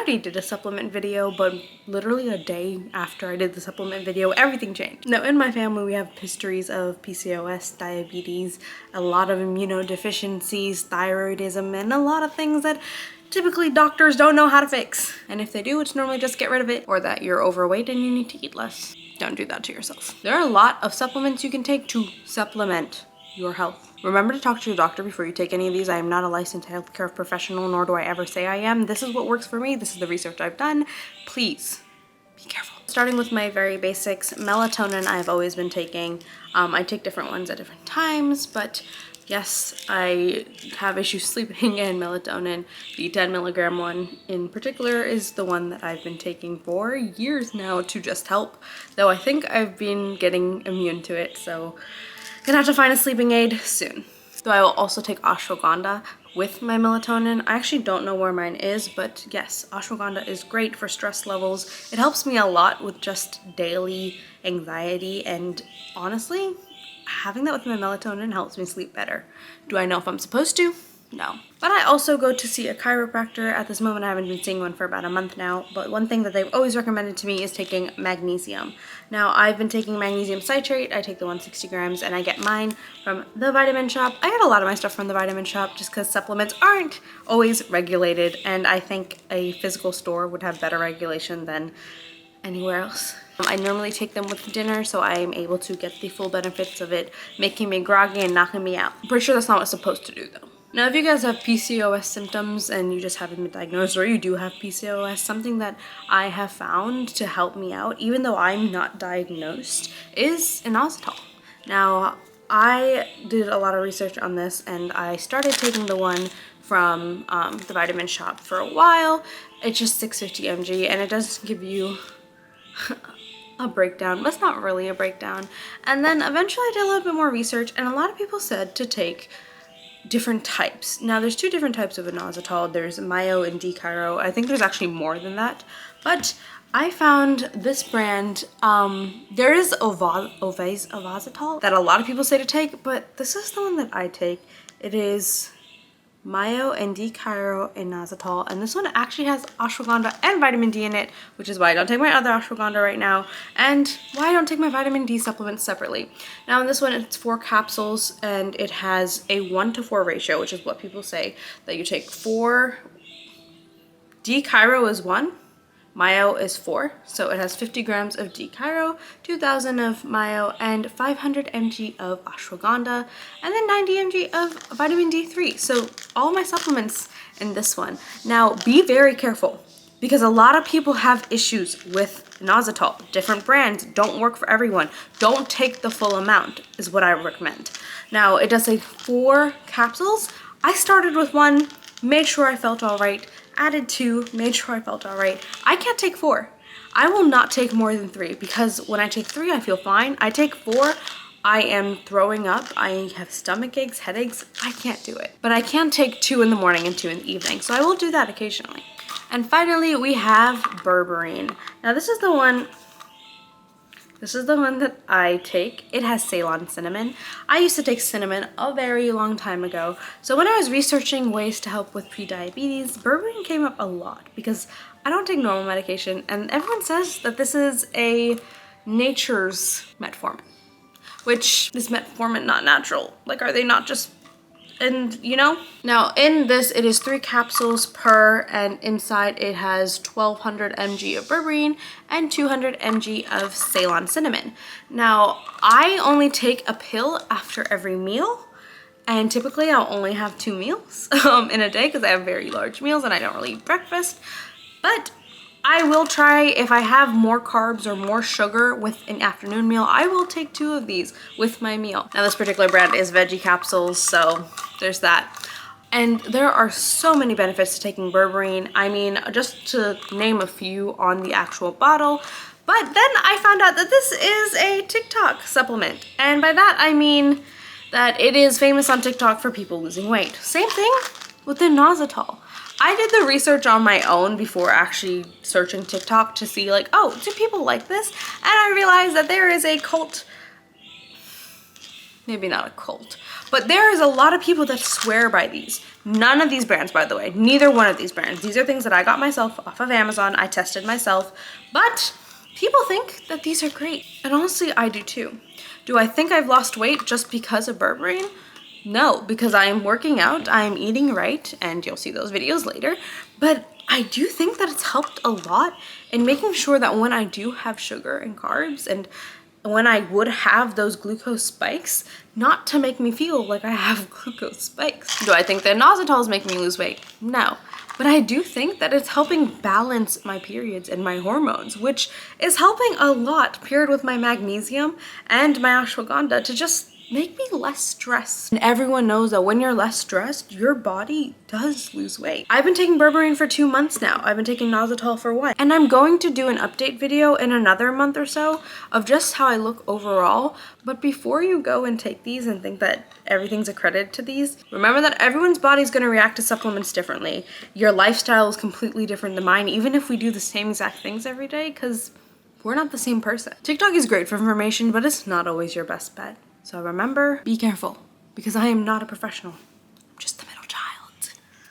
already did a supplement video, but literally a day after I did the supplement video, everything changed. Now, in my family, we have histories of PCOS, diabetes, a lot of immunodeficiencies, thyroidism, and a lot of things that typically doctors don't know how to fix. And if they do, it's normally just get rid of it, or that you're overweight and you need to eat less. Don't do that to yourself. There are a lot of supplements you can take to supplement your health. Remember to talk to your doctor before you take any of these. I am not a licensed healthcare professional, nor do I ever say I am. This is what works for me. This is the research I've done. Please be careful. Starting with my very basics, melatonin I've always been taking. I take different ones at different times, but yes, I have issues sleeping, and melatonin, the 10 milligram one in particular, is the one that I've been taking for years now to just help. Though I think I've been getting immune to it, so gonna have to find a sleeping aid soon. So I will also take ashwagandha with my melatonin. I actually don't know where mine is, but yes, ashwagandha is great for stress levels. It helps me a lot with just daily anxiety, and honestly, having that with my melatonin helps me sleep better. Do I know if I'm supposed to? No. But I also go to see a chiropractor. At this moment, I haven't been seeing one for about a month now, but one thing that they've always recommended to me is taking magnesium. Now, I've been taking magnesium citrate. I take the 160 grams, and I get mine from the Vitamin Shop. I get a lot of my stuff from the Vitamin Shop just because supplements aren't always regulated, and I think a physical store would have better regulation than anywhere else. I normally take them with dinner, so I am able to get the full benefits of it making me groggy and knocking me out. I'm pretty sure that's not what it's supposed to do, though. Now, if you guys have PCOS symptoms and you just haven't been diagnosed, or you do have PCOS, something that I have found to help me out, even though I'm not diagnosed, is Inositol. Now, I did a lot of research on this, and I started taking the one from the Vitamin Shop for a while. It's just 650 mg, and it does give you a breakdown, but it's not really a breakdown. And then eventually I did a little bit more research, and a lot of people said to take different types. Now, there's two different types of inositol. There's myo and D-chiro. I think there's actually more than that, but I found this brand. There is Inositol that a lot of people say to take, but this is the one that I take. It is myo and D-chiro inositol, and this one actually has ashwagandha and vitamin D in it, which is why I don't take my other ashwagandha right now, and why I don't take my vitamin D supplements separately. Now, in this one, it's 4 capsules, and it has a 1:4 ratio, which is what people say, that you take 4. D-chiro is 1, myo is 4, so it has 50 grams of D-chiro, 2,000 of myo, and 500 mg of ashwagandha, and then 90 mg of vitamin D3. So all my supplements in this one. Now, be very careful, because a lot of people have issues with inositol. Different brands don't work for everyone. Don't take the full amount is what I recommend. Now, it does say 4 capsules. I started with 1, made sure I felt all right, added 2, made sure I felt all right. I can't take 4. I will not take more than 3, because when I take 3, I feel fine. I take 4, I am throwing up. I have stomach aches, headaches. I can't do it. But I can take 2 in the morning and 2 in the evening, so I will do that occasionally. And finally, we have Berberine. Now, this is the one that I take. It has Ceylon cinnamon. I used to take cinnamon a very long time ago. So when I was researching ways to help with prediabetes, Berberine came up a lot because I don't take normal medication, and everyone says that this is a nature's metformin, which is metformin not natural? Like, are they not just, and you know? Now, in this, it is 3 capsules per, and inside it has 1,200 mg of berberine and 200 mg of Ceylon cinnamon. Now, I only take a pill after every meal, and typically I'll only have 2 meals in a day because I have very large meals and I don't really eat breakfast. But I will try, if I have more carbs or more sugar with an afternoon meal, I will take 2 of these with my meal. Now, this particular brand is veggie capsules, so there's that. And there are so many benefits to taking berberine. I mean, just to name a few on the actual bottle. But then I found out that this is a TikTok supplement. And by that, I mean that it is famous on TikTok for people losing weight. Same thing with inositol. I did the research on my own before actually searching TikTok to see, like, oh, do people like this? And I realized that there is a cult maybe not a cult, but there is a lot of people that swear by these. None of these brands, by the way, neither one of these brands. These are things that I got myself off of Amazon. I tested myself, but people think that these are great. And honestly, I do too. Do I think I've lost weight just because of Berberine? No, because I am working out, I am eating right, and you'll see those videos later. But I do think that it's helped a lot in making sure that when I do have sugar and carbs, and when I would have those glucose spikes, not to make me feel like I have glucose spikes. Do I think that Inositol is making me lose weight? No. But I do think that it's helping balance my periods and my hormones, which is helping a lot paired with my magnesium and my ashwagandha to just make me less stressed. And everyone knows that when you're less stressed, your body does lose weight. I've been taking Berberine for 2 months now. I've been taking Inositol for 1. And I'm going to do an update video in another month or so of just how I look overall. But before you go and take these and think that everything's accredited to these, remember that everyone's body's gonna react to supplements differently. Your lifestyle is completely different than mine, even if we do the same exact things every day, because we're not the same person. TikTok is great for information, but it's not always your best bet. So remember, be careful, because I am not a professional.